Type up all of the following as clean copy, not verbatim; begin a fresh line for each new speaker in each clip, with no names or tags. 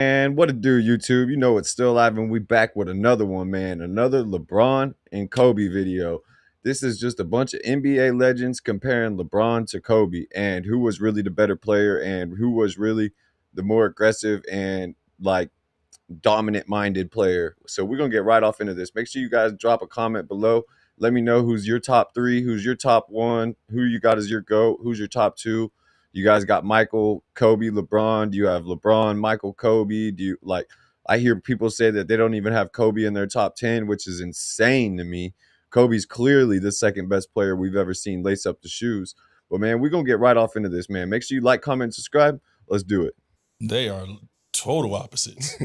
And what it do, YouTube? You know it's still live, and we back with another one, man. Another LeBron and Kobe video. This is just a bunch of NBA legends comparing LeBron to Kobe and who was really the better player and who was really the more aggressive and like dominant-minded player. So we're gonna get right off into this. Make sure you guys drop a comment below. Let me know who's your top three, who's your top one, who you got as your GOAT, who's your top two. You guys got Michael, Kobe, LeBron. Do you have LeBron, Michael, Kobe? Do you like? I hear people say that they don't even have Kobe in their top 10, which is insane to me. Kobe's clearly the second best player we've ever seen lace up the shoes. But man, we're gonna get right off into this, man. Make sure you like, comment, and subscribe. Let's do it.
They are total opposites.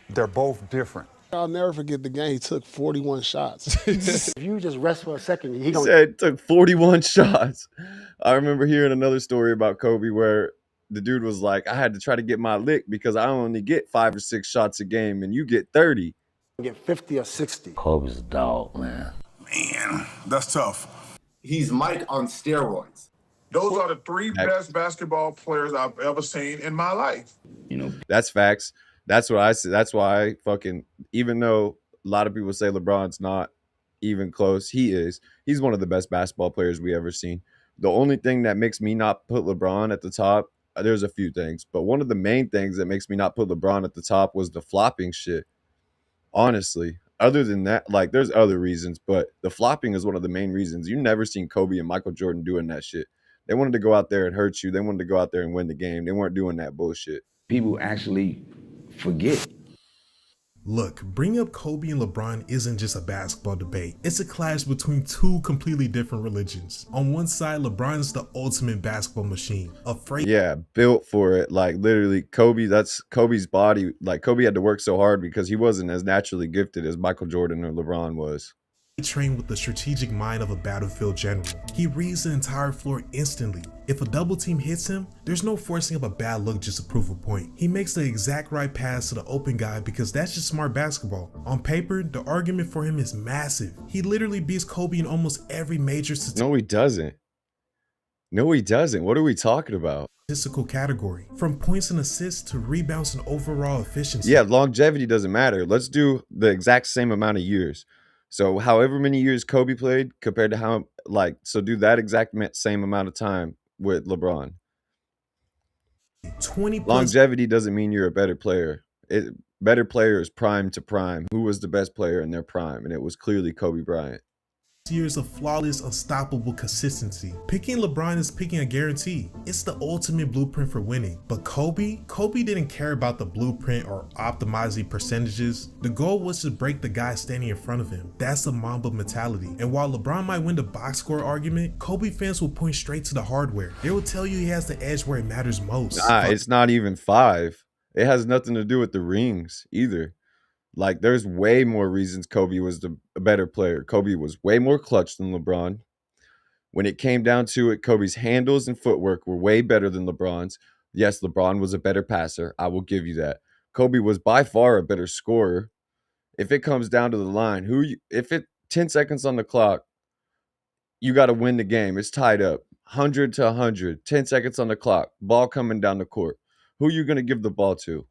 They're both different.
I'll never forget the game. He took 41 shots.
If you just rest for a second, he
He
gonna
said it took 41 shots. I remember hearing another story about Kobe where the dude was like, I had to try to get my lick because I only get 5 or 6 shots a game and you get 30.
get 50 or 60.
Kobe's a dog, man.
Man, that's tough.
He's Mike on steroids.
Those are the three best basketball players I've ever seen in my life.
You know,
That's facts. That's what I said. That's why I fucking, even though a lot of people say LeBron's not even close, he is. He's one of the best basketball players we ever seen. The only thing that makes me not put LeBron at the top, there's a few things, but one of the main things that makes me not put LeBron at the top was the flopping shit. Honestly, other than that, like there's other reasons, but the flopping is one of the main reasons. You never seen Kobe and Michael Jordan doing that shit. They wanted to go out there and hurt you. They wanted to go out there and win the game. They weren't doing that bullshit.
people actually forget.
Look, bringing up Kobe and LeBron isn't just a basketball debate. It's a clash between two completely different religions. On one side, LeBron is the ultimate basketball machine.
Yeah, built for it. Like literally Kobe, that's Kobe's body. Like Kobe had to work so hard because he wasn't as naturally gifted as Michael Jordan or LeBron was.
Trained with the strategic mind of a battlefield general. He reads the entire floor instantly. If a double team hits him, there's no forcing up a bad look just to prove a point. He makes the exact right pass to the open guy because that's just smart basketball. On paper, the argument for him is massive. He literally beats Kobe in almost every major
No, he doesn't. No, he doesn't. What are we talking about?
Statistical category, from points and assists to rebounds and overall efficiency.
Yeah, longevity doesn't matter. Let's do the exact same amount of years. So however many years Kobe played compared to how, like, so do that exact same amount of time with LeBron.
20 plus
longevity doesn't mean you're a better player. Better player is prime to prime. Who was the best player in their prime? And it was clearly Kobe Bryant.
years of flawless, unstoppable consistency. Picking LeBron is picking a guarantee. It's the ultimate blueprint for winning. But Kobe didn't care about the blueprint or optimizing percentages. The goal was to break the guy standing in front of him. That's the Mamba mentality. And while LeBron might win the box score argument, Kobe fans will point straight to the hardware. They will tell you he has the edge where it matters most.
Nah, it's not even 5. It has nothing to do with the rings either. Like, there's way more reasons Kobe was the better player. Kobe was way more clutch than LeBron. When it came down to it, Kobe's handles and footwork were way better than LeBron's. Yes, LeBron was a better passer. I will give you that. Kobe was by far a better scorer. If it comes down to the line, 10 seconds on the clock, you got to win the game. It's tied up. 100 to 100. 10 seconds on the clock. Ball coming down the court. Who are you going to give the ball to?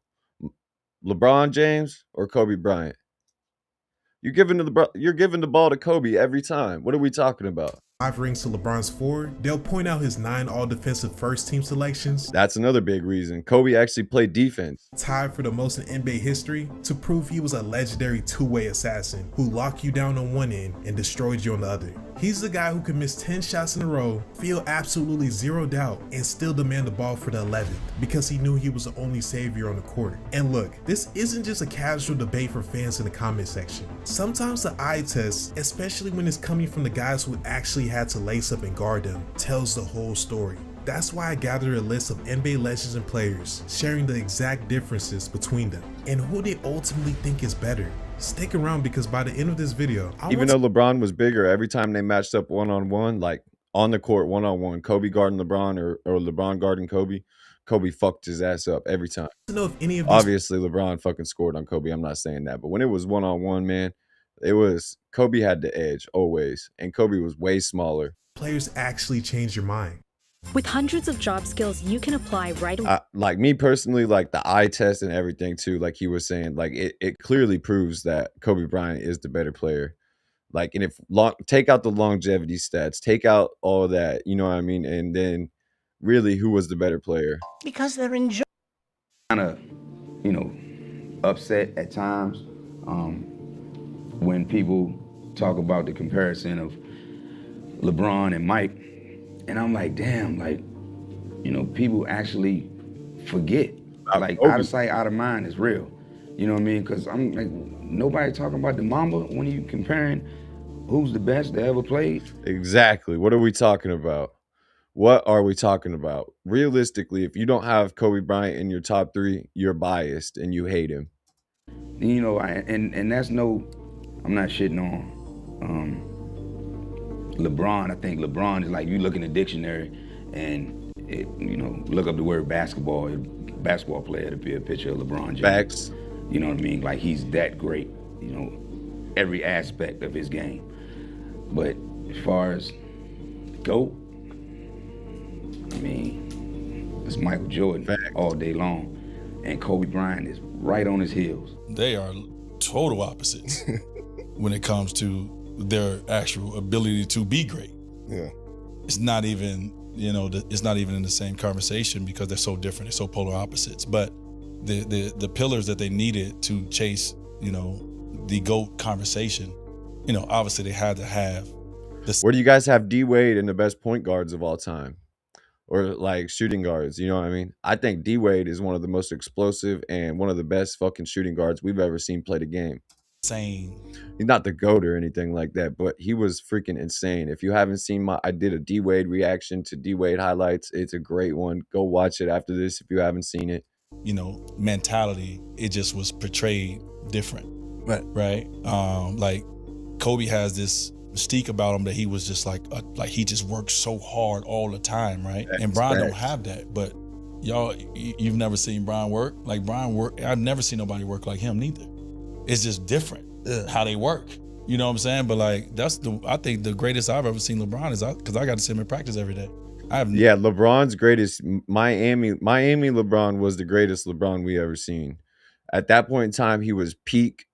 LeBron James or Kobe Bryant? You're giving the ball to Kobe every time. What are we talking about?
5 rings to LeBron's 4. They'll point out his 9 all-defensive first-team selections.
That's another big reason. Kobe actually played defense.
Tied for the most in NBA history to prove he was a legendary two-way assassin who locked you down on one end and destroyed you on the other. He's the guy who can miss 10 shots in a row, feel absolutely zero doubt, and still demand the ball for the 11th because he knew he was the only savior on the court. And look, this isn't just a casual debate for fans in the comment section. Sometimes the eye test, especially when it's coming from the guys who actually had to lace up and guard them, tells the whole story. That's why I gathered a list of NBA legends and players, sharing the exact differences between them and who they ultimately think is better. Stick around because by the end of this video,
even though LeBron was bigger, every time they matched up one-on-one, like on the court one-on-one, Kobe guarding LeBron or LeBron guarding Kobe, Kobe fucked his ass up every time.
I don't know if any of these
obviously LeBron fucking scored on Kobe. I'm not saying that, but when it was one-on-one, man, it was Kobe had the edge always, and Kobe was way smaller.
players actually change your mind.
With hundreds of job skills you can apply right away.
Like me personally, like the eye test and everything too, like he was saying, like it clearly proves that Kobe Bryant is the better player. Like, and if take out the longevity stats, take out all that, you know what I mean? And then really, who was the better player?
Because they're enjoying. Kind of, you know, upset at times when people talk about the comparison of LeBron and Mike. And I'm like, damn, like, you know, people actually forget. Like, out of sight, out of mind is real. You know what I mean? Because I'm like, nobody talking about the Mamba when you comparing who's the best that ever played.
Exactly. What are we talking about? What are we talking about? Realistically, if you don't have Kobe Bryant in your top 3, you're biased and you hate him.
You know, and that's no, I'm not shitting on LeBron. I think LeBron is like, you look in the dictionary and you know, look up the word basketball player to be a picture of LeBron James.
Facts.
You know what I mean? Like, he's that great, you know, every aspect of his game. But as far as GOAT, I mean, it's Michael Jordan all day long. And Kobe Bryant is right on his heels.
They are total opposites when it comes to their actual ability to be great.
Yeah.
It's not even, you know, it's not even in the same conversation because they're so different. They're so polar opposites. But the pillars that they needed to chase, you know, the GOAT conversation, you know, obviously they had to have this.
Where do you guys have D Wade and the best point guards of all time? Or like shooting guards, you know what I mean? I think D Wade is one of the most explosive and one of the best fucking shooting guards we've ever seen play the game.
Insane.
He's not the GOAT or anything like that, but he was freaking insane. If you haven't seen I did a D Wade reaction to D Wade highlights. It's a great one. Go watch it after this if you haven't seen it.
You know, mentality, it just was portrayed different. Right? Like Kobe has this mystique about him that he was just like he just worked so hard all the time, right? And Bron don't have that. But y'all, you've never seen Bron work? Like Bron work, I've never seen nobody work like him neither. It's just different how they work. You know what I'm saying? But like I think the greatest I've ever seen LeBron is because I got to see him in practice every day.
LeBron's greatest Miami LeBron was the greatest LeBron we ever seen. At that point in time, he was peak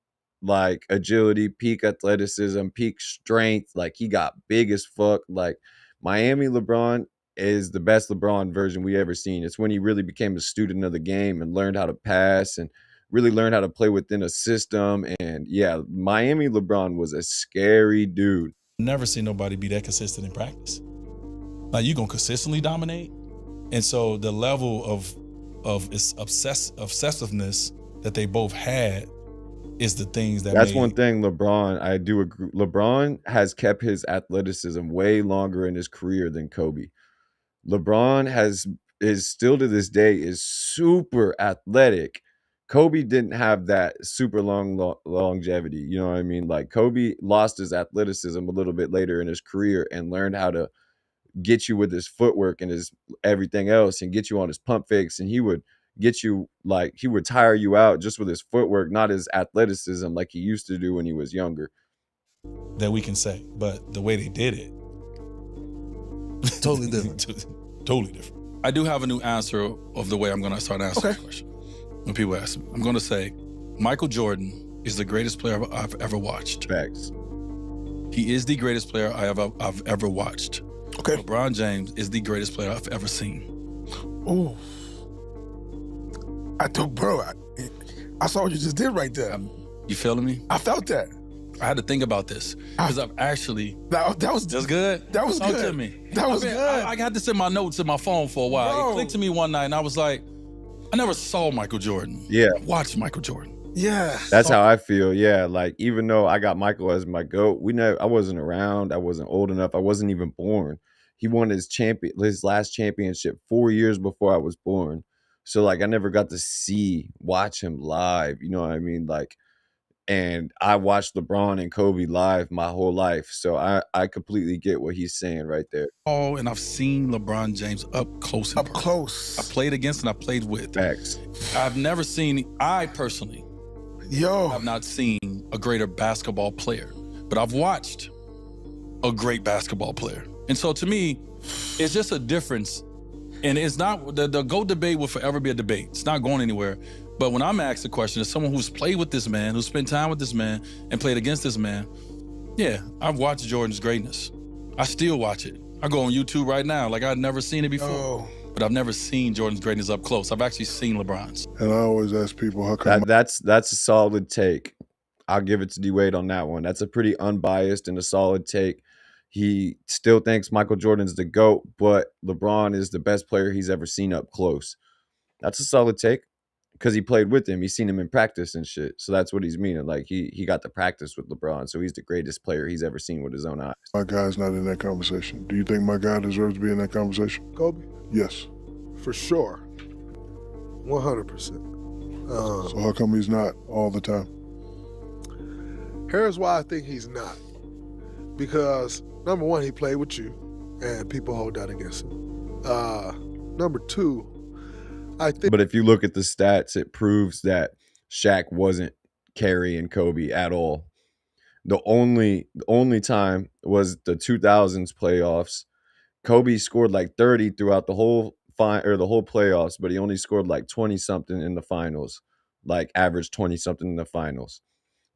like agility, peak athleticism, peak strength. Like he got big as fuck. Like Miami LeBron is the best LeBron version we ever seen. It's when he really became a student of the game and learned how to pass and really learned how to play within a system. And yeah, Miami LeBron was a scary dude.
Never seen nobody be that consistent in practice. Like you gonna consistently dominate. And so the level of obsessiveness that they both had is the things that's
one thing LeBron, I do agree. LeBron has kept his athleticism way longer in his career than Kobe. LeBron is still to this day is super athletic. Kobe didn't have that super longevity. You know what I mean? Like Kobe lost his athleticism a little bit later in his career and learned how to get you with his footwork and his everything else and get you on his pump fakes. And he would get you, like, he would tire you out just with his footwork, not his athleticism like he used to do when he was younger.
That we can say, but the way they did it,
totally different.
Totally different. I do have a new answer of the way I'm going to start answering this question. When people ask me, I'm going to say, Michael Jordan is the greatest player I've ever watched.
Facts.
He is the greatest player I've ever watched.
Okay.
LeBron James is the greatest player I've ever seen.
Ooh. I saw what you just did right there.
You feeling me?
I felt that.
I had to think about this because I've actually.
That's
good.
That was
Talk
good.
to me.
That was good.
I had this in my notes in my phone for a while.
Bro.
It clicked to me one night, and I was like, I never saw Michael Jordan.
Yeah.
I watched Michael Jordan.
Yeah.
That's how I feel. Yeah. Like, even though I got Michael as my GOAT, I wasn't around. I wasn't old enough. I wasn't even born. He won his last championship 4 years before I was born. So like I never got to watch him live. You know what I mean? Like, and I watched LeBron and Kobe live my whole life. So I completely get what he's saying right there.
Oh, and I've seen LeBron James up close.
Up close.
I played against and I played with.
Facts.
I personally have not seen a greater basketball player, but I've watched a great basketball player. And so to me, It's just a difference. And it's not, the GOAT debate will forever be a debate. It's not going anywhere. But when I'm asked the question, as someone who's played with this man, who's spent time with this man, and played against this man, yeah, I've watched Jordan's greatness. I still watch it. I go on YouTube right now, like I'd never seen it before.
Oh.
But I've never seen Jordan's greatness up close. I've actually seen LeBron's.
And I always ask people, how come?
That's a solid take. I'll give it to D-Wade on that one. That's a pretty unbiased and a solid take. He still thinks Michael Jordan's the GOAT, but LeBron is the best player he's ever seen up close. That's a solid take because he played with him. He's seen him in practice and shit. So that's what he's meaning. Like he got to practice with LeBron. So he's the greatest player he's ever seen with his own eyes.
My guy's not in that conversation. Do you think my guy deserves to be in that conversation?
Kobe?
Yes.
For sure. 100%.
So how come he's not all the time?
Here's why I think he's not. Because, number one, he played with you, and people hold that against him. Number two, I think...
But if you look at the stats, it proves that Shaq wasn't carrying Kobe at all. The only time was the 2000s playoffs. Kobe scored like 30 throughout the whole playoffs, but he only scored like 20-something in the finals, like average 20-something in the finals.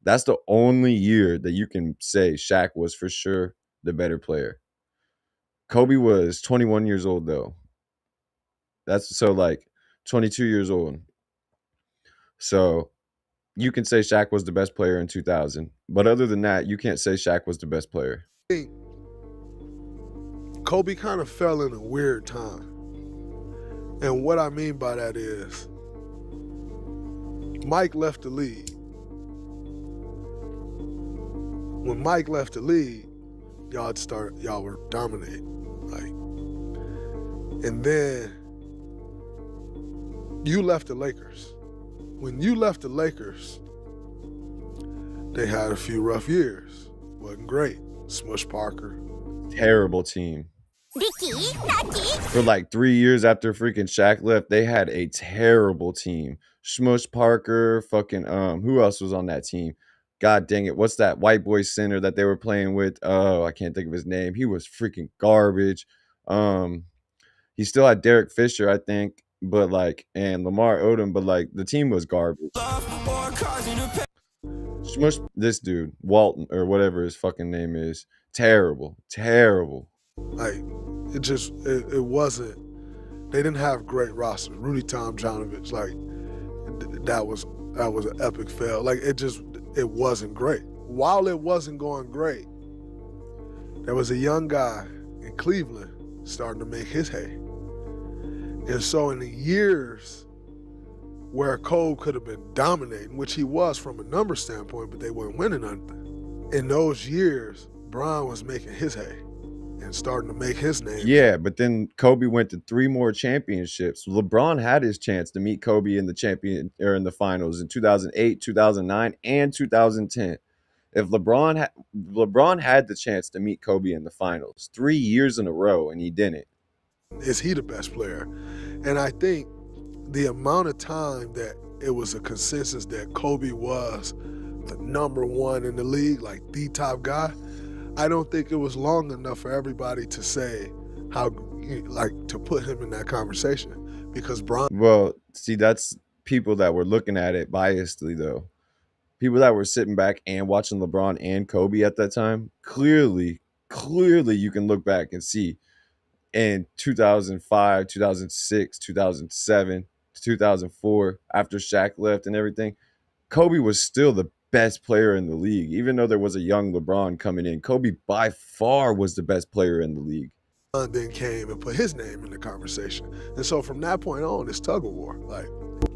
That's the only year that you can say Shaq was for sure the better player. Kobe was 21 years old, though. That's so like 22 years old. So you can say Shaq was the best player in 2000. But other than that, you can't say Shaq was the best player.
I think Kobe kind of fell in a weird time. And what I mean by that is Mike left the league. When Mike left the league, y'all were dominating. And then you left the Lakers. When you left the Lakers, they had a few rough years. Wasn't great. Smush Parker.
Terrible team. For like 3 years after freaking Shaq left, they had a terrible team. Smush Parker, fucking who else was on that team? God dang it. What's that white boy center that they were playing with? Oh, I can't think of his name. He was freaking garbage. He still had Derek Fisher, I think, but like, and Lamar Odom, but like the team was garbage. Smush this dude, Walton, or whatever his fucking name is. Terrible. Terrible.
Like, it wasn't, they didn't have great rosters. Rudy Tomjanovich, like, that was an epic fail. Like, it wasn't great. While it wasn't going great, there was a young guy in Cleveland starting to make his hay. And so in the years where Cole could have been dominating, which he was from a number standpoint, but they weren't winning nothing, in those years, Bron was making his hay and starting to make his name.
Yeah, but then Kobe went to 3 more championships. LeBron had his chance to meet Kobe in the finals in 2008, 2009, and 2010. If LeBron had the chance to meet Kobe in the finals 3 years in a row, and he didn't.
Is he the best player? And I think the amount of time that it was a consensus that Kobe was the number one in the league, like the top guy, I don't think it was long enough for everybody to say to put him in that conversation, because Bron.
Well, see, that's people that were looking at it biasedly, though. People that were sitting back and watching LeBron and Kobe at that time, clearly you can look back and see in 2005, 2006, 2007, 2004, after Shaq left and everything, Kobe was still the best player in the league. Even though there was a young LeBron coming in, Kobe by far was the best player in the league.
Then came and put his name in the conversation. And so from that point on, it's tug of war. Like,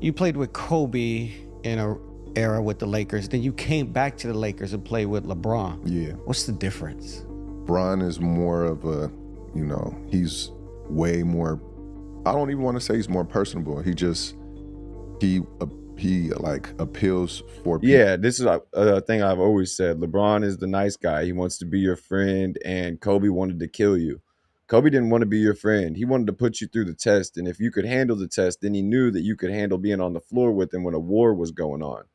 you played with Kobe in a era with the Lakers, then you came back to the Lakers and played with LeBron.
Yeah.
What's the difference?
Bron is more of a, he's way more, I don't even want to say he's more personable. He like appeals for people.
Yeah, this is a thing I've always said. LeBron is the nice guy. He wants to be your friend, and Kobe wanted to kill you. Kobe didn't want to be your friend. He wanted to put you through the test, and if you could handle the test, then he knew that you could handle being on the floor with him when a war was going on.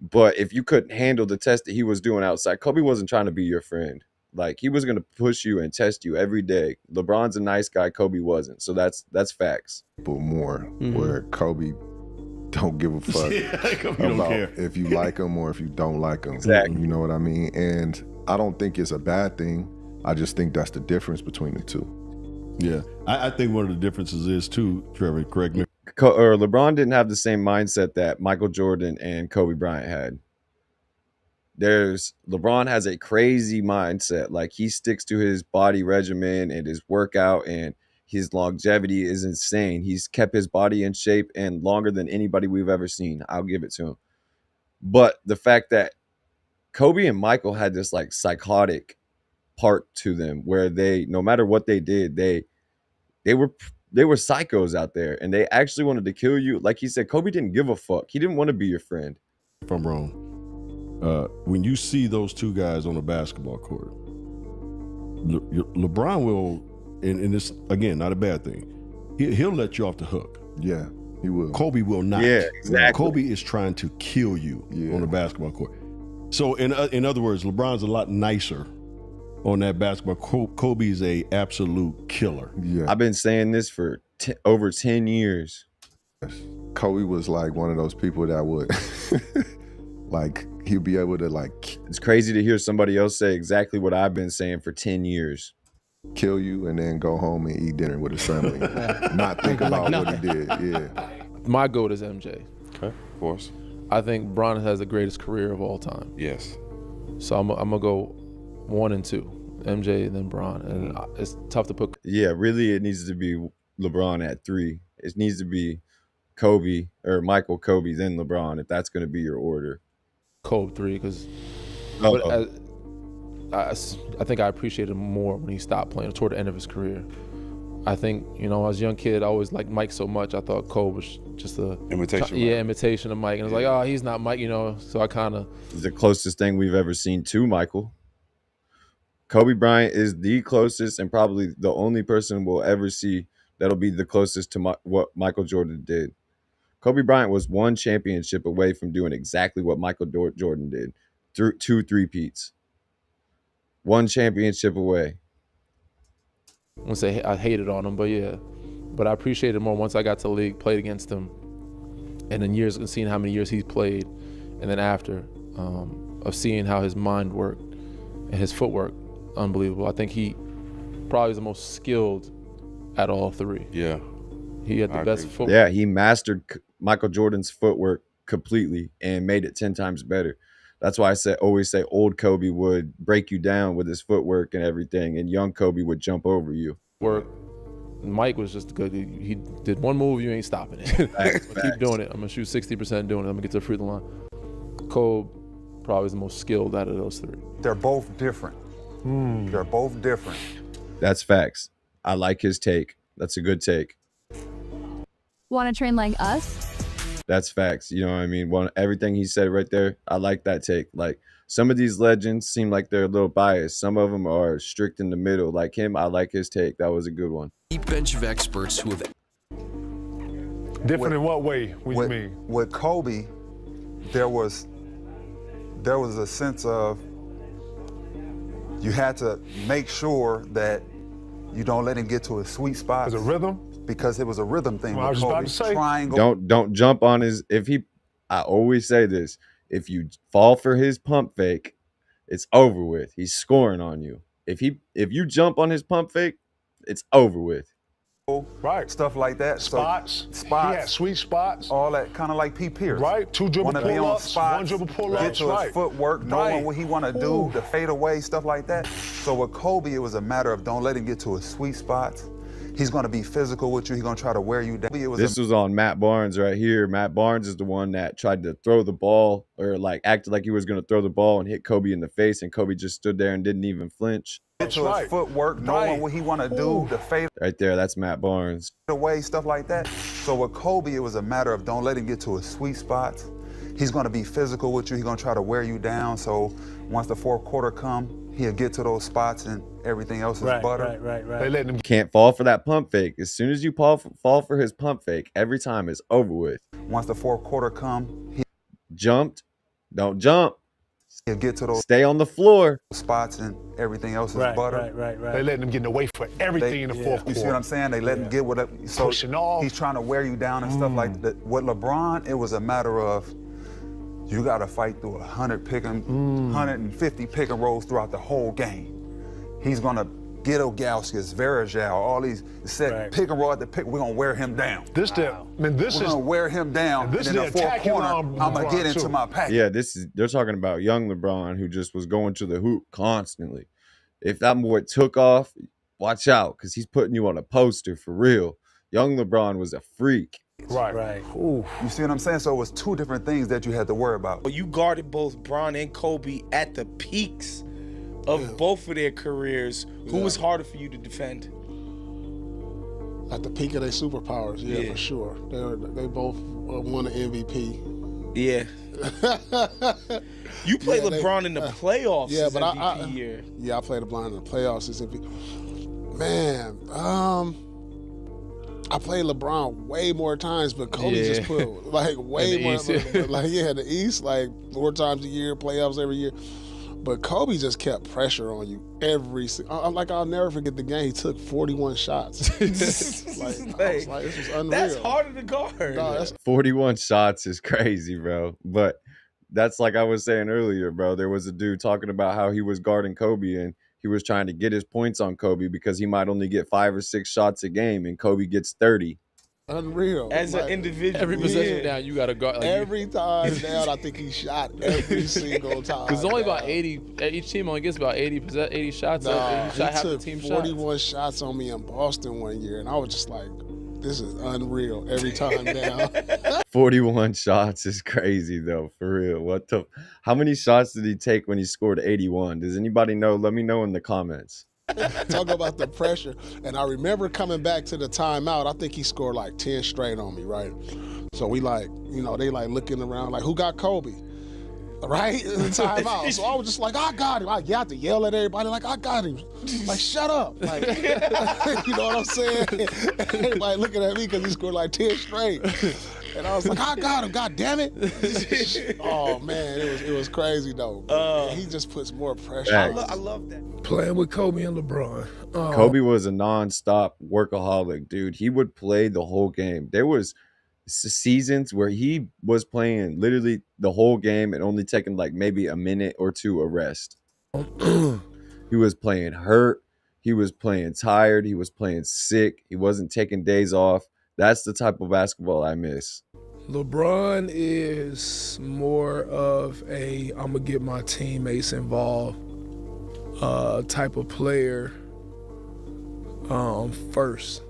But if you couldn't handle the test that he was doing outside, Kobe wasn't trying to be your friend. Like, he was going to push you and test you every day. LeBron's a nice guy. Kobe wasn't. So that's facts.
But more where Kobe don't give a fuck about if you like him or if you don't like him.
Exactly.
You know what I mean? And I don't think it's a bad thing. I just think that's the difference between the two.
Yeah, I think one of the differences is too, Trevor, correct me.
LeBron didn't have the same mindset that Michael Jordan and Kobe Bryant had. LeBron has a crazy mindset. Like, he sticks to his body regimen and his workout, and his longevity is insane. He's kept his body in shape and longer than anybody we've ever seen. I'll give it to him. But the fact that Kobe and Michael had this like psychotic part to them where they, no matter what they did, they were psychos out there, and they actually wanted to kill you. Like he said, Kobe didn't give a fuck. He didn't want to be your friend.
If I'm wrong, when you see those two guys on a basketball court, LeBron will, and it's again not a bad thing. He'll let you off the hook.
Yeah, he will.
Kobe will not.
Yeah, exactly.
Kobe is trying to kill you on the basketball court. So in other words, LeBron's a lot nicer on that basketball. Kobe's a absolute killer.
Yeah,
I've been saying this for over 10 years.
Kobe was like one of those people that would like, he'd be able to like,
it's crazy to hear somebody else say exactly what I've been saying for 10 years.
Kill you and then go home and eat dinner with his family. Not think about what he did. Yeah.
My GOAT is MJ.
Okay, of course.
I think Bron has the greatest career of all time.
Yes.
So I'm gonna go 1 and 2, MJ and then Bron, and it's tough to put.
Yeah, really, it needs to be LeBron at 3. It needs to be Kobe or Michael, Kobe, then LeBron, if that's going to be your order.
Kobe 3, because I think I appreciated him more when he stopped playing toward the end of his career. I think, you know, as a young kid, I always liked Mike so much. I thought Kobe was just a
imitation.
Imitation of Mike. And I was like, oh, he's not Mike, you know. So I kind of.
He's the closest thing we've ever seen to Michael. Kobe Bryant is the closest and probably the only person we'll ever see that'll be the closest to what Michael Jordan did. Kobe Bryant was 1 championship away from doing exactly what Michael Jordan did. 2 3-peats. 1 championship away.
I won't say I hated on him, but yeah. But I appreciated more once I got to the league, played against him, and then years and seeing how many years he's played, and then after, of seeing how his mind worked and his footwork, unbelievable. I think he probably was the most skilled at all 3.
Yeah.
He had the best footwork.
Yeah, he mastered Michael Jordan's footwork completely and made it 10 times better. That's why I always say old Kobe would break you down with his footwork and everything, and young Kobe would jump over you.
Mike was just good. He did 1 move, you ain't stopping it. Keep doing it. I'm gonna shoot 60% doing it. I'm gonna get to the free throw line. Kobe probably is the most skilled out of those 3.
They're both different. They're both different.
That's facts. I like his take. That's a good take.
Want to train like us?
That's facts. You know what I mean? Everything he said right there, I like that take. Like, some of these legends seem like they're a little biased. Some of them are strict in the middle. Like him, I like his take. That was a good one.
Deep bench of experts who have.
Different in what way? What do you mean?
With Kobe, there was a sense of you had to make sure that you don't let him get to his sweet spot.
As a rhythm?
Because it was a rhythm thing.
Well, I was
Kobe.
about to say.
Triangle.
Don't jump on his. I always say this. If you fall for his pump fake, it's over with. He's scoring on you. If you jump on his pump fake, it's over with.
Right. Stuff like that.
Spots. He had sweet spots.
All that, kind of like P. Pierce.
Right. 2 dribble pull-ups, 1 dribble pull-ups.
Get to his footwork, knowing what he want to do, the fade away, stuff like that. So with Kobe, it was a matter of don't let him get to his sweet spots. He's going to be physical with you. He's going to try to wear you down.
This was on Matt Barnes right here. Matt Barnes is the one that tried to throw the ball, or like acted like he was going to throw the ball and hit Kobe in the face, and Kobe just stood there and didn't even flinch.
Get to his footwork, knowing what he want to do, the fade
right there. That's Matt Barnes.
Away, stuff like that. So with Kobe, it was a matter of don't let him get to his sweet spots. He's going to be physical with you. He's going to try to wear you down. So once the 4th quarter come, he'll get to those spots and everything else is butter.
Right. They letting him.
Can't fall for that pump fake. As soon as you fall for his pump fake, every time it's over with.
Once the 4th quarter come, he
jumped. Don't jump.
He'll get to those
Stay on the floor.
spots and everything else is butter.
They letting him get away for everything in the fourth quarter.
You see what I'm saying? They let him get what so
pushing off.
He's trying to wear you down and stuff like that. With LeBron, it was a matter of you got to fight through 150 pick and rolls throughout the whole game. He's gonna get Gauskas, Verajao, all these set pick and roll at the pick. We're gonna wear him down.
We're
gonna wear him down.
This
and
is
in the fourth corner, I'm gonna get into my pack.
Yeah, they're talking about young LeBron who just was going to the hoop constantly. If that boy took off, watch out, because he's putting you on a poster for real. Young LeBron was a freak.
Right.
Ooh. You see what I'm saying? So it was two different things that you had to worry about.
Well, you guarded both Bron and Kobe at the peaks of both of their careers. Who was harder for you to defend?
At the peak of their superpowers, for sure. They both won an MVP.
Yeah. You played LeBron in the playoffs.
Yeah, but
MVP year.
Yeah, I played LeBron in the playoffs as MVP. Man, I played LeBron way more times, but Kobe just put like way more. Like the East, like 4 times a year, playoffs every year. But Kobe just kept pressure on you every. Like I'll never forget the game. He took 41 shots. I was like, this was unreal.
That's harder to guard.
No,
41 shots is crazy, bro. But that's like I was saying earlier, bro. There was a dude talking about how he was guarding Kobe and he was trying to get his points on Kobe because he might only get 5 or 6 shots a game and Kobe gets 30.
Unreal.
As an individual.
Every possession down, you got to guard. Like,
every time down, I think he shot every single time.
Because only about 80, each team only gets about 80 shots.
Nah,
he shot half the
took
team
41 shots on me in Boston one year, and I was just like, this is unreal every time down.
41 shots is crazy, though, for real. How many shots did he take when he scored 81? Does anybody know? Let me know in the comments.
Talk about the pressure. And I remember coming back to the timeout. I think he scored like 10 straight on me, right? So we they looking around like, who got Kobe? Right? In the timeout. So I was just like, I got him. I had to yell at everybody like, I got him. Like, shut up. Like, you know what I'm saying? Everybody looking at me because he scored like 10 straight. And I was like, I got him, God damn it. Oh man, it was crazy though. He just puts more pressure on us.
I love that.
Playing with Kobe and LeBron.
Kobe was a nonstop workaholic, dude. He would play the whole game. There was seasons where he was playing literally the whole game and only taking like maybe a minute or two of rest. He was playing hurt. He was playing tired. He was playing sick. He wasn't taking days off. That's the type of basketball I miss.
LeBron is more of a I'm gonna get my teammates involved type of player first.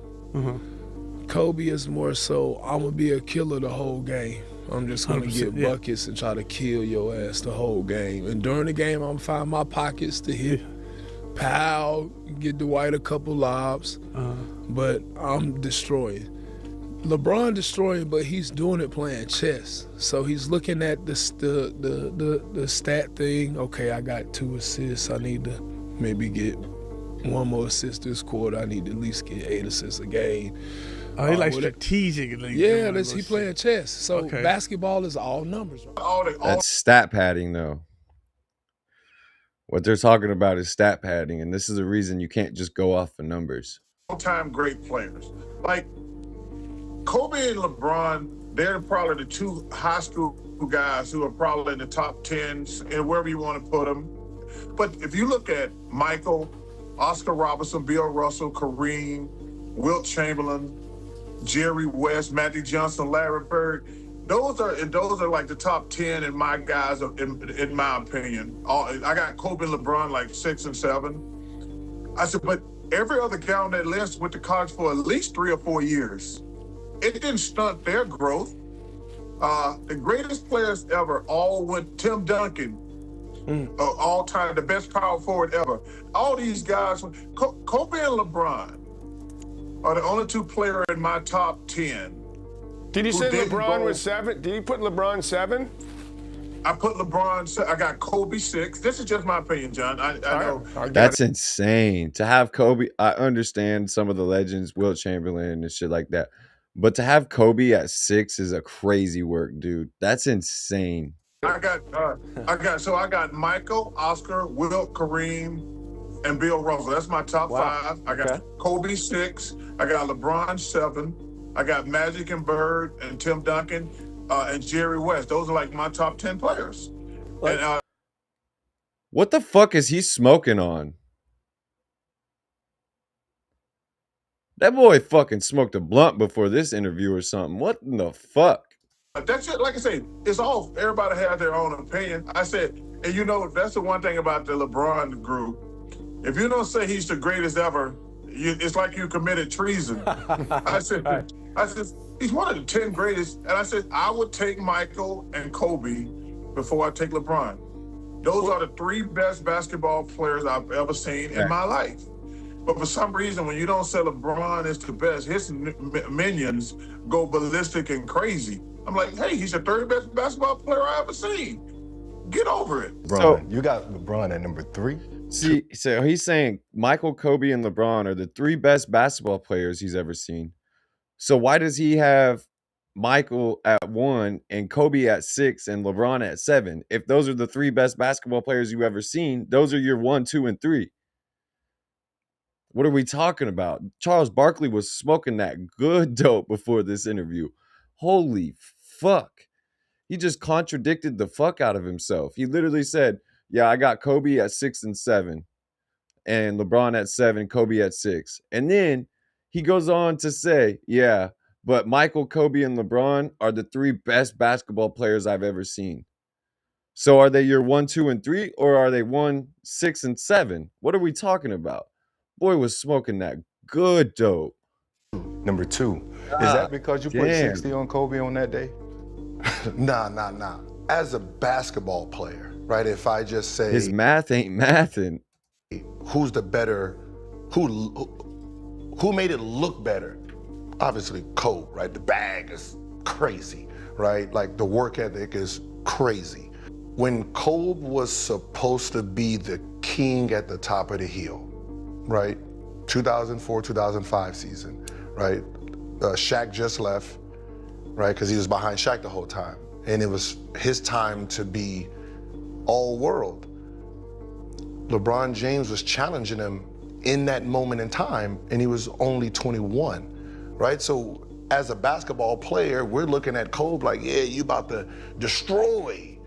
Kobe is more so I'm gonna be a killer the whole game. I'm just gonna get buckets and try to kill your ass the whole game. And during the game, I'm gonna find my pockets to hit. Powell, get Dwight a couple lobs, but I'm destroying. LeBron destroying, but he's doing it playing chess. So he's looking at the stat thing. Okay, I got 2 assists. I need to maybe get 1 more assist this quarter. I need to at least get 8 assists a game.
Oh, he like strategically.
Yeah, he playing chess. So basketball is all numbers. Right?
That's stat padding, though. What they're talking about is stat padding, and this is the reason you can't just go off the numbers.
All-time great players. Like Kobe and LeBron, they're probably the 2 high school guys who are probably in the top 10s and wherever you want to put them. But if you look at Michael, Oscar Robertson, Bill Russell, Kareem, Wilt Chamberlain, Jerry West, Magic Johnson, Larry Bird, those are like the top 10 in my guys, in my opinion. I got Kobe and LeBron like 6 and 7. I said, but every other guy on that list went to college for at least 3 or 4 years. It didn't stunt their growth. The greatest players ever all went. Tim Duncan, all time, the best power forward ever. All these guys, Kobe and LeBron are the only 2 players in my top 10.
Did you say LeBron was 7? Did you put LeBron 7?
I put LeBron. I got Kobe 6. This is just my opinion, John. I know.
That's insane. To have Kobe, I understand some of the legends, Wilt Chamberlain and shit like that. But to have Kobe at 6 is a crazy work, dude. That's insane.
I got Michael, Oscar, Wilt, Kareem, and Bill Russell. That's my top five. I got Kobe 6. I got LeBron 7. I got Magic and Bird and Tim Duncan and Jerry West. Those are like my top 10 players. And
what the fuck is he smoking on? That boy fucking smoked a blunt before this interview or something. What in the fuck?
that's it. Like I say, it's all, everybody has their own opinion. I said, and you know, that's the one thing about the LeBron group. If you don't say he's the greatest ever, it's like you committed treason. I said, he's one of the 10 greatest. And I said, I would take Michael and Kobe before I take LeBron. Those are the 3 best basketball players I've ever seen in my life. But for some reason, when you don't say LeBron is the best, his minions go ballistic and crazy. I'm like, hey, he's the 3rd best basketball player I ever seen. Get over it.
So, you got LeBron at number 3?
See, so he's saying Michael, Kobe, and LeBron are the 3 best basketball players he's ever seen. So why does he have Michael at 1 and Kobe at 6 and LeBron at 7? If those are the 3 best basketball players you've ever seen, those are your 1, 2, and 3. What are we talking about? Charles Barkley was smoking that good dope before this interview. Holy fuck. He just contradicted the fuck out of himself. He literally said, yeah, I got Kobe at 6 and 7 and LeBron at 7, Kobe at 6. And then he goes on to say, yeah, but Michael, Kobe, and LeBron are the 3 best basketball players I've ever seen. So are they your 1, 2, and 3, or are they 1, 6, and 7? What are we talking about? Boy was smoking that good dope.
Number 2. Is that because you put 60 on Kobe on that day?
Nah. As a basketball player, right? If I just say
his math ain't mathing.
Who's the better? Who made it look better? Obviously, Kobe, right? The bag is crazy, right? Like the work ethic is crazy. When Kobe was supposed to be the king at the top of the hill, right? 2004, 2005 season, right? Shaq just left, right? Because he was behind Shaq the whole time. And it was his time to be all world. LeBron James was challenging him in that moment in time, and he was only 21, right? So as a basketball player, we're looking at Kobe like, yeah, you about to destroy.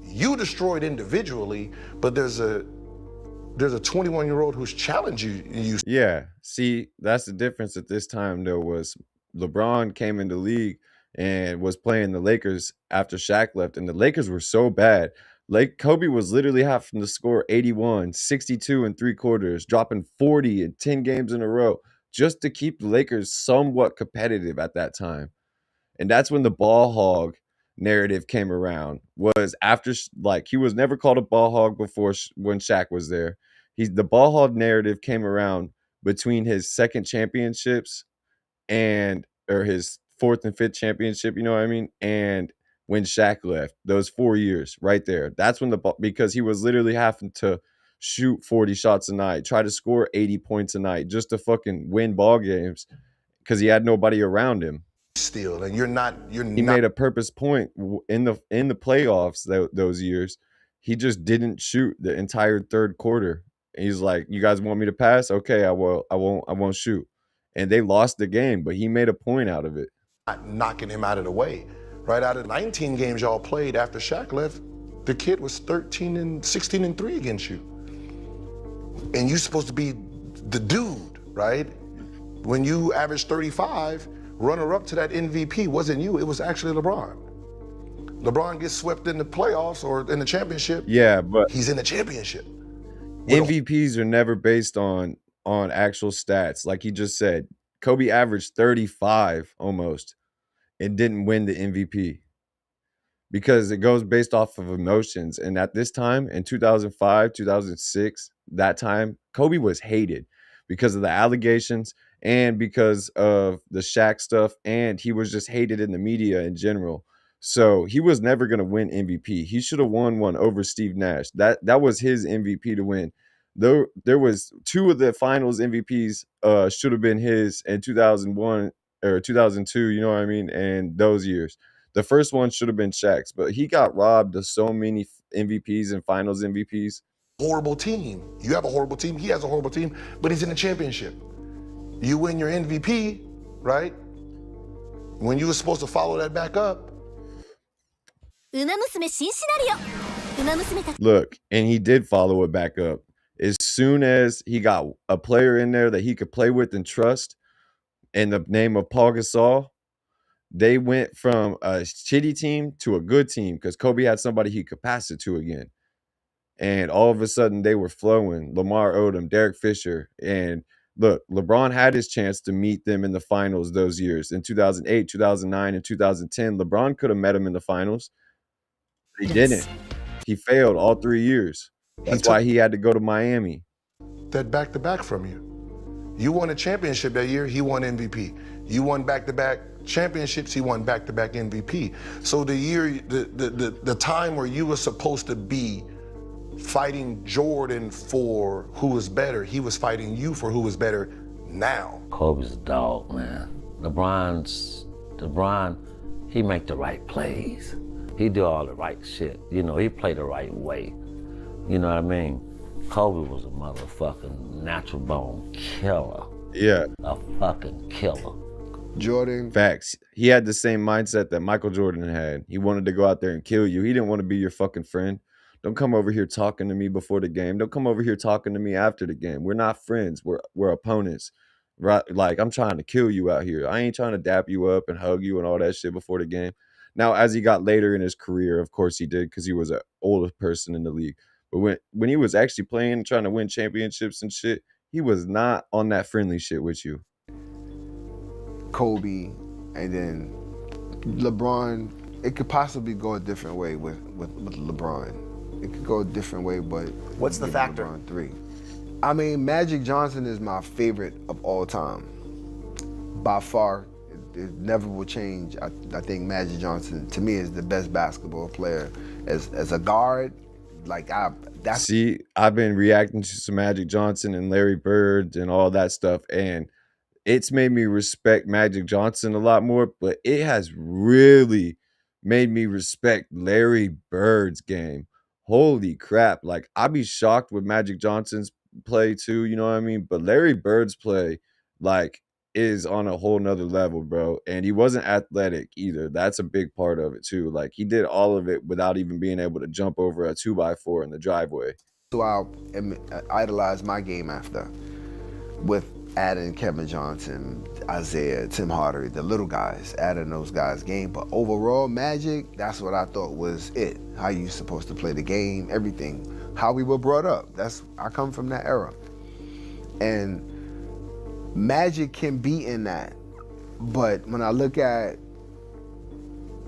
You destroyed individually, but there's a 21-year-old who's challenging you.
Yeah, see, that's the difference at this time, though, was LeBron came in the league and was playing the Lakers after Shaq left, and the Lakers were so bad. Kobe was literally having to score 81, 62 in 3 quarters, dropping 40 in 10 games in a row just to keep the Lakers somewhat competitive at that time. And that's when the ball hog narrative came around. Was after, like, he was never called a ball hog before when Shaq was there. The ball hog narrative came around between his second championships or his 4th and 5th championship, you know what I mean? And when Shaq left, those 4 years right there. That's when because he was literally having to shoot 40 shots a night, try to score 80 points a night just to fucking win ball games because he had nobody around him.
Still, and he
made a purpose point in the playoffs those years. He just didn't shoot the entire 3rd quarter. He's like, you guys want me to pass? Okay, I won't shoot. And they lost the game, but he made a point out of it.
Not knocking him out of the way. Right out of 19 games y'all played after Shaq left, the kid was 16 and 3 against you. And you're supposed to be the dude, right? When you averaged 35, runner up to that MVP wasn't you, it was actually LeBron. LeBron gets swept in the playoffs or in the championship.
Yeah, but
he's in the championship.
MVPs are never based on actual stats. Like he just said, Kobe averaged 35 almost and didn't win the MVP because it goes based off of emotions. And at this time in 2005, 2006, that time, Kobe was hated because of the allegations and because of the Shaq stuff. And he was just hated in the media in general. So he was never going to win MVP. He should have won one over Steve Nash. That was his MVP to win. Though there was 2 of the finals MVPs should have been his in 2001 or 2002, you know what I mean? And those years. The first one should have been Shaq's, but he got robbed of so many MVPs and Finals MVPs.
Horrible team. You have a horrible team. He has a horrible team, but he's in the championship. You win your MVP, right? When you were supposed to follow that back up.
Look, and he did follow it back up. As soon as he got a player in there that he could play with and trust, in the name of Paul Gasol, they went from a shitty team to a good team because Kobe had somebody he could pass it to again. And all of a sudden, they were flowing. Lamar Odom, Derek Fisher. And look, LeBron had his chance to meet them in the finals those years. In 2008, 2009, and 2010, LeBron could have met him in the finals. He didn't. He failed all 3 years. That's why he had to go to Miami.
That back-to-back from you. You won a championship that year, he won MVP. You won back-to-back championships, he won back-to-back MVP. So the year, the time where you were supposed to be fighting Jordan for who was better, he was fighting you for who was better now.
Kobe's a dog, man. LeBron, he make the right plays. He do all the right shit. You know, he play the right way. You know what I mean? Kobe was a motherfucking natural born killer.
Yeah.
A fucking killer.
Jordan.
Facts. He had the same mindset that Michael Jordan had. He wanted to go out there and kill you. He didn't want to be your fucking friend. Don't come over here talking to me before the game. Don't come over here talking to me after the game. We're not friends. We're opponents. Right? Like, I'm trying to kill you out here. I ain't trying to dap you up and hug you and all that shit before the game. Now, as he got later in his career, of course he did, because he was an older person in the league. But when he was actually playing and trying to win championships and shit, he was not on that friendly shit with you.
Kobe, and then LeBron, it could possibly go a different way with LeBron. It could go a different way, but
what's the factor?
LeBron 3. I mean, Magic Johnson is my favorite of all time. By far, it never will change. I think Magic Johnson, to me, is the best basketball player. As a guard,
See, I've been reacting to some Magic Johnson and Larry Bird and all that stuff, and it's made me respect Magic Johnson a lot more, but it has really made me respect Larry Bird's game. Holy crap. Like, I'd be shocked with Magic Johnson's play too, you know what I mean? But Larry Bird's play, like, is on a whole nother level, bro. And he wasn't athletic either. That's a big part of it too. Like, he did all of it without even being able to jump over a 2x4 in the driveway.
So I idolize my game after, with adding Kevin Johnson, Isaiah, Tim Hardaway, the little guys, adding those guys' game. But overall, Magic, that's what I thought was it. How you supposed to play the game, everything, how we were brought up. I come from that era. And Magic can be in that. But when I look at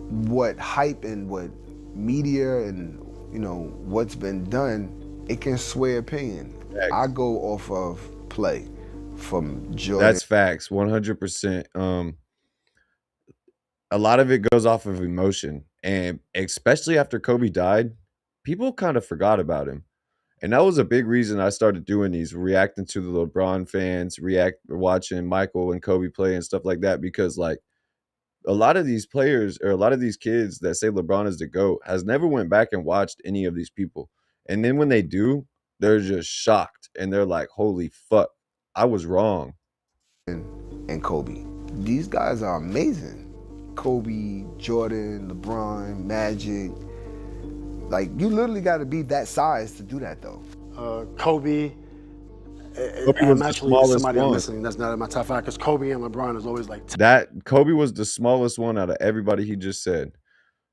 what hype and what media and, you know, what's been done, it can sway opinion. I go off of play from Jordan.
That's facts, 100%. A lot of it goes off of emotion, and especially after Kobe died, people kind of forgot about him. And that was a big reason I started doing these, reacting to the LeBron fans, watching Michael and Kobe play and stuff like that, because like a lot of these players or a lot of these kids that say LeBron is the GOAT has never went back and watched any of these people. And then when they do, they're just shocked and they're like, holy fuck, I was wrong.
And Kobe. These guys are amazing. Kobe, Jordan, LeBron, Magic. Like, you literally got to be that size to do that, though.
Kobe.
Kobe was the smallest
somebody
one.
I'm missing. That's not in my top 5 because Kobe and LeBron is always like.
That Kobe was the smallest one out of everybody he just said.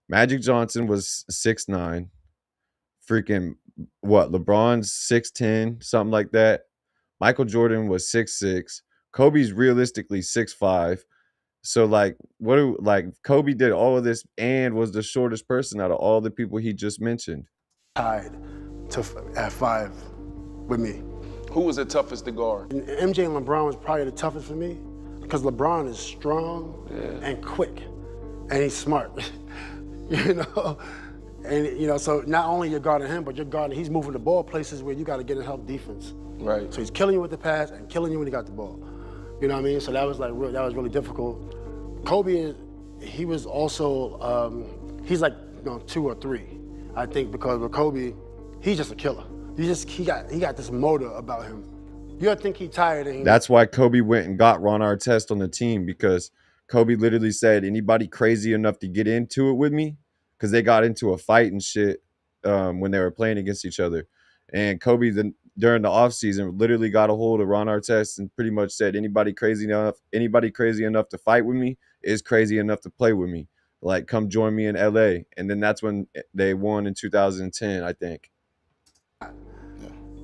Magic Johnson was 6'9". Freaking what? LeBron's 6'10", something like that. Michael Jordan was 6'6". Kobe's realistically 6'5". So like, Kobe did all of this and was the shortest person out of all the people he just mentioned.
Tied at 5 with me.
Who was the toughest to guard?
MJ and LeBron was probably the toughest for me because LeBron is strong and quick, and he's smart. You know, and you know, so not only you're guarding him, but you're guarding. He's moving the ball places where you got to get in help defense.
Right.
So he's killing you with the pass and killing you when he got the ball. You know what I mean? So that was like that was really difficult. Kobe he was also he's like 2 or 3, I think, because with Kobe, he's just a killer. He got this motor about him. You'll think he's tired. And
That's why Kobe went and got Ron Artest on the team, because Kobe literally said, anybody crazy enough to get into it with me, because they got into a fight and shit when they were playing against each other. And Kobe, during the offseason, literally got a hold of Ron Artest and pretty much said, anybody crazy enough to fight with me is crazy enough to play with me. Like, come join me in LA. And then that's when they won in 2010, I think.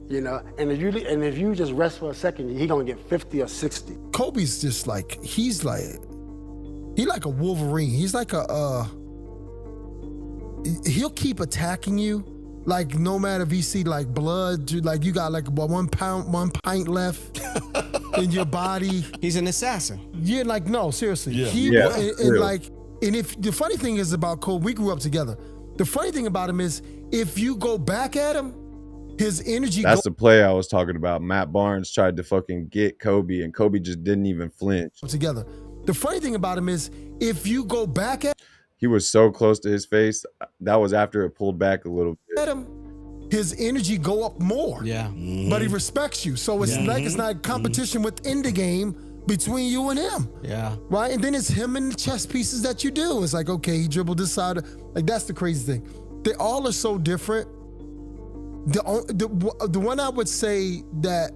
You know, and if you just rest for a second, he gonna get 50 or 60.
Kobe's just like, he's like a Wolverine. He's like he'll keep attacking you. Like, no matter if he see like blood, like you got like 1 pint left in your body.
He's an assassin.
Yeah, like, no, seriously.
Yeah.
And if the funny thing is about Kobe, we grew up together. The funny thing about him is, if you go back at him, his energy.
That's the play I was talking about. Matt Barnes tried to fucking get Kobe, and Kobe just didn't even flinch.
Together. The funny thing about him is, if you go back at
He was so close to his face. That was after it pulled back a little bit.
him, his energy go up more.
Yeah.
But he respects you. So it's like it's not competition within the game between you and him.
Yeah.
Right? And then it's him and the chess pieces that you do. It's like, okay, he dribbled this side. Like, that's the crazy thing. They all are so different. The one I would say that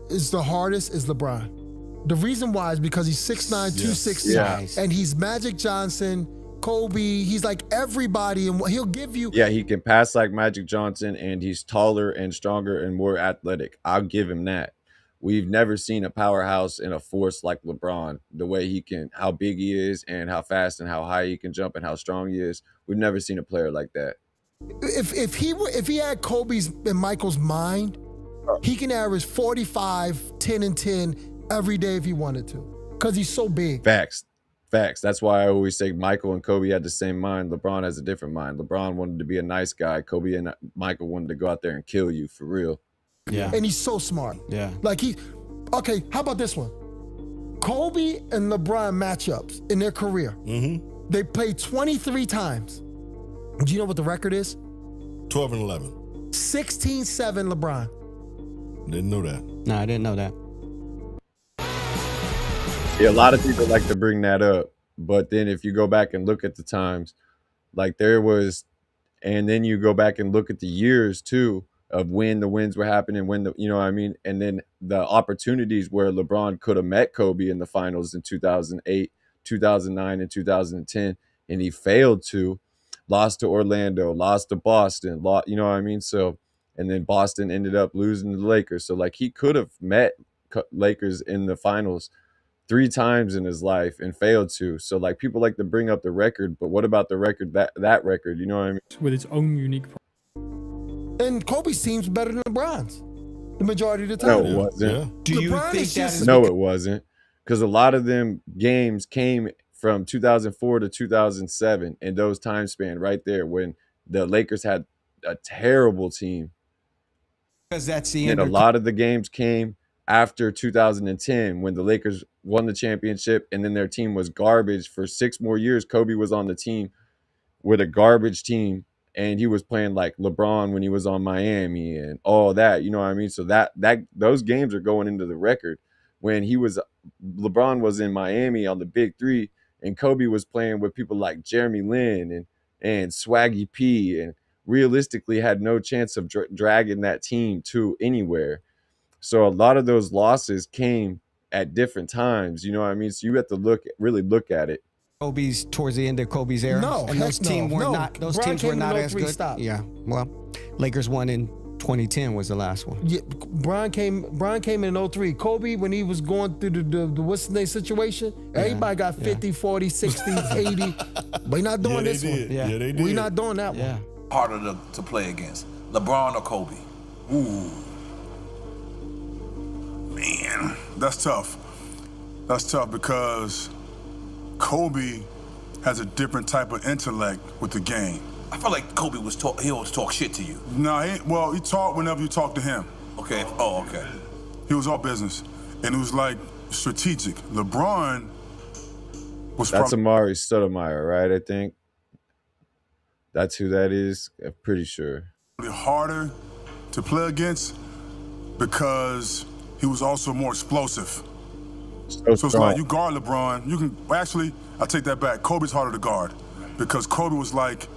is the hardest is LeBron. The reason why is because he's 6'9", 260, and he's Magic Johnson, Kobe. He's like everybody, and he'll give you.
Yeah, he can pass like Magic Johnson, and he's taller and stronger and more athletic. I'll give him that. We've never seen a powerhouse and a force like LeBron. The way he can, how big he is, and how fast and how high he can jump, and how strong he is. We've never seen a player like that.
If he had Kobe's and Michael's mind, he can average 45, 10 and 10 every day if he wanted to, because he's so big.
Facts. That's why I always say Michael and Kobe had the same mind. LeBron has a different mind. LeBron wanted to be a nice guy. Kobe and Michael wanted to go out there and kill you for real.
Yeah.
And he's so smart.
Yeah.
Like okay, how about this one? Kobe and LeBron matchups in their career.
Mm-hmm.
They played 23 times. Do you know what the record is?
12 and 11.
16-7 LeBron.
Didn't know that.
No, I didn't know that.
Yeah, a lot of people like to bring that up, but then if you go back and look at the times, like there was, and then you go back and look at the years too of when the wins were happening, when the, you know what I mean, and then the opportunities where LeBron could have met Kobe in the finals in 2008, 2009, and 2010, and he failed to. Lost to Orlando, lost to Boston, you know what I mean? So, and then Boston ended up losing to the Lakers. So, like, he could have met Lakers in the finals 3 times in his life and failed to. So, like, people like to bring up the record, but what about the record, that record? You know what I mean?
With its own unique.
And Kobe's team's better than LeBron's the majority of the time.
No, it wasn't.
Yeah. Do you think that?
No, it wasn't. Because a lot of them games came from 2004 to 2007 in those time span right there when the Lakers had a terrible team.
Because that's the
end. And a lot of the games came after 2010 when the Lakers won the championship, and then their team was garbage for 6 more years. Kobe was on the team with a garbage team, and he was playing like LeBron when he was on Miami and all that. You know what I mean? So that those games are going into the record. When LeBron was in Miami on the Big Three, and Kobe was playing with people like Jeremy Lin and Swaggy P, and realistically had no chance of dragging that team to anywhere. So a lot of those losses came at different times. You know what I mean? So you have to really look at it.
Kobe's towards the end of Kobe's era.
No,
and those teams were not. Those teams were not as good.
Stop.
Yeah. Well, Lakers won in 2010 was the last one.
Yeah, Bron came in 03. Kobe, when he was going through the what's the name situation, everybody got 50, 40, 60, 80. We're not doing this one.
Yeah, they did.
We're not doing that one.
Harder to play against, LeBron or Kobe?
Ooh. Man, that's tough. That's tough because Kobe has a different type of intellect with the game.
I feel like Kobe he always talk shit to you.
No, he talked whenever you talk to him.
Okay. Oh, okay.
He was all business, and it was like strategic. LeBron,
That's Amari Stoudemire, right? I think that's who that is. I'm pretty sure.
Harder to play against because he was also more explosive. So it's like you guard LeBron, you can actually, I take that back. Kobe's harder to guard because Kobe was like,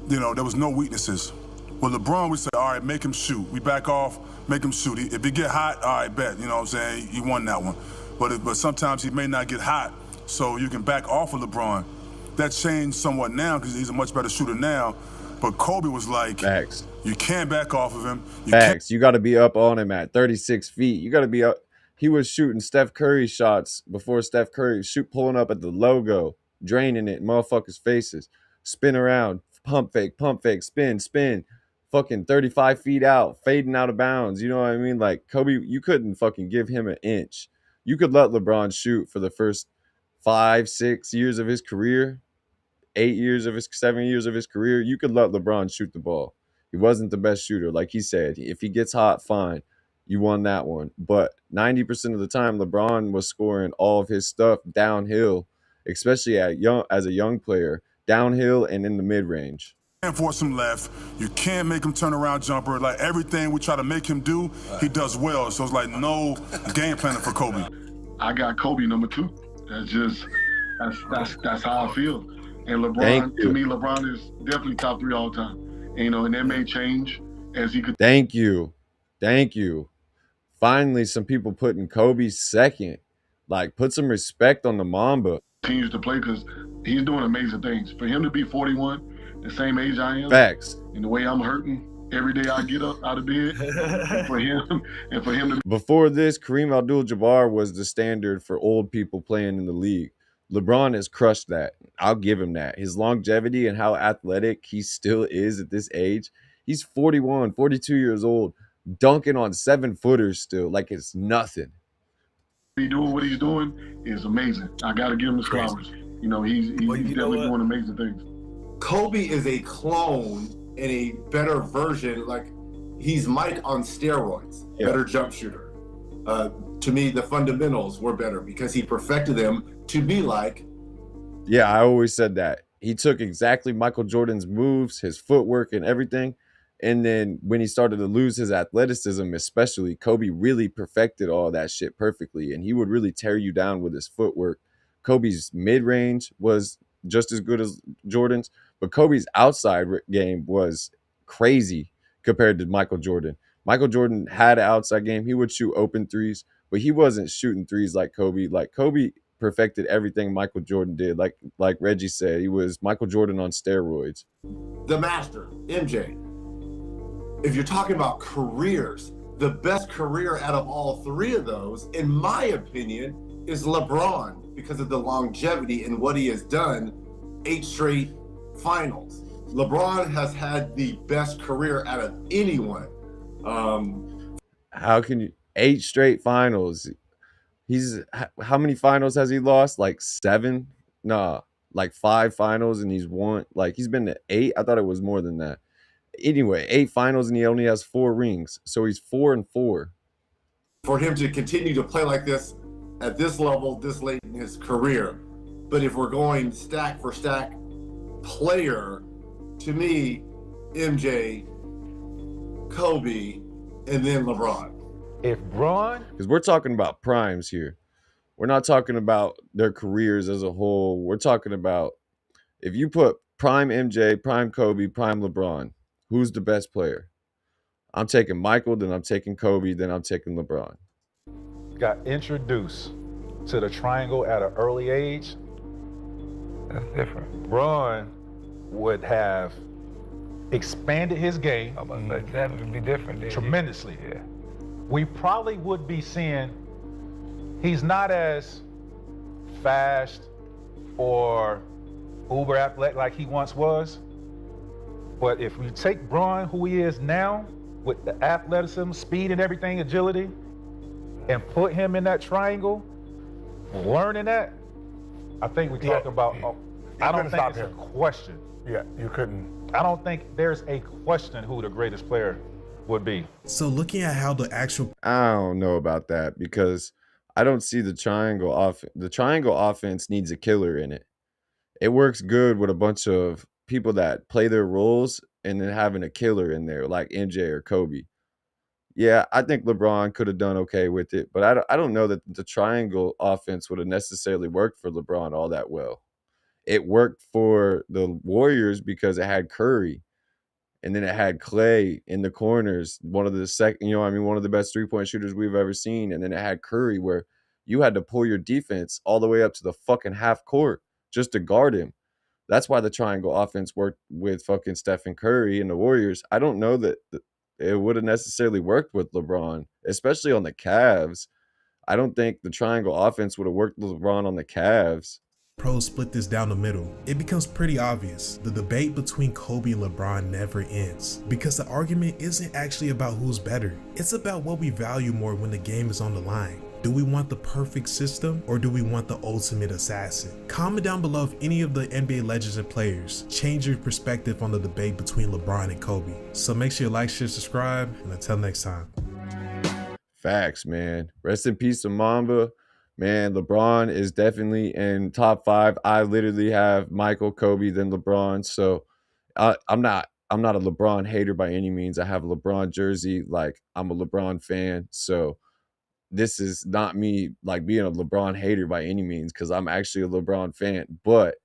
you know, there was no weaknesses. With LeBron, we say, all right, make him shoot. We back off, make him shoot. If he get hot, all right, bet. You know what I'm saying? He won that one. But sometimes he may not get hot, so you can back off of LeBron. That changed somewhat now because he's a much better shooter now. But Kobe was like,
Facts.
You can't back off of him.
Facts. You got to be up on him at 36 feet. You got to be up. He was shooting Steph Curry shots before Steph Curry pulling up at the logo, draining it in motherfuckers' faces, spin around, pump fake, spin, fucking 35 feet out, fading out of bounds. You know what I mean? Like Kobe, you couldn't fucking give him an inch. You could let LeBron shoot for the first 5, 6 years of his career, 7 years of his career. You could let LeBron shoot the ball. He wasn't the best shooter. Like he said, if he gets hot, fine. You won that one. But 90% of the time, LeBron was scoring all of his stuff downhill, especially as a young player, downhill and in the mid-range.
You can't force him left. You can't make him turn around jumper. Like everything we try to make him do, he does well. So it's like no game planning for Kobe.
I got Kobe number 2. That's how I feel. And LeBron, to me, LeBron is definitely top 3 all time. And, you know, and that may change as he could.
Thank you. Finally, some people putting Kobe second. Like, put some respect on the Mamba.
Continues to play because he's doing amazing things. For him to be 41, the same age I am.
Facts.
And the way I'm hurting every day I get up out of bed, and for him to.
Before this, Kareem Abdul-Jabbar was the standard for old people playing in the league. LeBron has crushed that. I'll give him that. His longevity and how athletic he still is at this age. He's 41, 42 years old, dunking on 7-footers still like it's nothing.
He doing what he's doing is amazing. I got to give him his flowers. You know, he's definitely doing amazing things.
Kobe is a clone and a better version. Like, he's Mike on steroids. Yeah. Better jump shooter. To me, the fundamentals were better because he perfected them to be like.
Yeah, I always said that. He took exactly Michael Jordan's moves, his footwork and everything. And then when he started to lose his athleticism, especially, Kobe really perfected all that shit perfectly. And he would really tear you down with his footwork. Kobe's mid-range was just as good as Jordan's, but Kobe's outside game was crazy compared to Michael Jordan. Michael Jordan had an outside game. He would shoot open threes, but he wasn't shooting threes like Kobe. Like Kobe perfected everything Michael Jordan did. Like Reggie said, he was Michael Jordan on steroids.
The master, MJ. If you're talking about careers, the best career out of all 3 of those, in my opinion, is LeBron because of the longevity and what he has done. 8 straight finals. LeBron has had the best career out of anyone.
How can you 8 straight finals? How many finals has he lost? Like 7? Nah, like 5 finals, and he's won. Like he's been to 8. I thought it was more than that. Anyway, 8 finals, and he only has 4 rings, so he's 4-4.
For him to continue to play like this at this level, this late in his career, but if we're going stack for stack player, to me, MJ, Kobe, and then LeBron.
If Bron,
because we're talking about primes here, we're not talking about their careers as a whole. We're talking about if you put prime MJ, prime Kobe, prime LeBron, who's the best player? I'm taking Michael, then I'm taking Kobe, then I'm taking LeBron.
got introduced to the triangle at an early age.
That's different.
Bron would have expanded his game.
That would be different.
Tremendously.
Yeah.
We probably would be seeing he's not as fast or uber athletic like he once was. But if we take Bron, who he is now, with the athleticism, speed and everything, agility, and put him in that triangle, learning that, I think we're talking about, I don't think it's a question.
Yeah, you couldn't.
I don't think there's a question who the greatest player would be.
So looking at how the actual...
I don't know about that because I don't see the triangle off. The triangle offense needs a killer in it. It works good with a bunch of people that play their roles and then having a killer in there like MJ or Kobe. Yeah, I think LeBron could have done okay with it, but I don't know that the triangle offense would have necessarily worked for LeBron all that well. It worked for the Warriors because it had Curry, and then it had Clay in the corners, one of the one of the best three-point shooters we've ever seen, and then it had Curry where you had to pull your defense all the way up to the fucking half court just to guard him. That's why the triangle offense worked with fucking Stephen Curry and the Warriors. I don't know that it would have necessarily worked with LeBron, especially on the Cavs. I don't think the triangle offense would have worked with LeBron on the Cavs.
Pros split this down the middle. It becomes pretty obvious. The debate between Kobe and LeBron never ends because the argument isn't actually about who's better. It's about what we value more when the game is on the line. Do we want the perfect system or do we want the ultimate assassin? Comment down below if any of the NBA legends and players change your perspective on the debate between LeBron and Kobe. So make sure you like, share, subscribe, and until next time.
Facts, man. Rest in peace to Mamba. Man, LeBron is definitely in top 5. I literally have Michael, Kobe, then LeBron. So I'm not a LeBron hater by any means. I have a LeBron jersey. Like, I'm a LeBron fan. So this is not me like being a LeBron hater by any means, because I'm actually a LeBron fan. But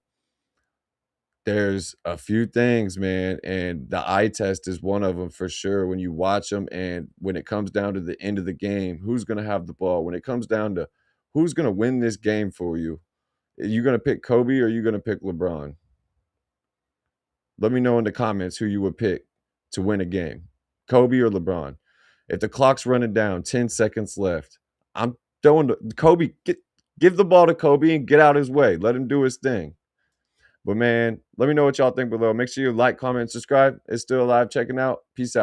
there's a few things, man, and the eye test is one of them for sure. When you watch them, and when it comes down to the end of the game, who's going to have the ball? When it comes down to who's going to win this game for you, are you going to pick Kobe or are you going to pick LeBron? Let me know in the comments who you would pick to win a game, Kobe or LeBron. If the clock's running down, 10 seconds left, I'm throwing Kobe. Give the ball to Kobe and get out his way. Let him do his thing. But, man, let me know what y'all think below. Make sure you like, comment, subscribe. It's still alive. Checking out. Peace out.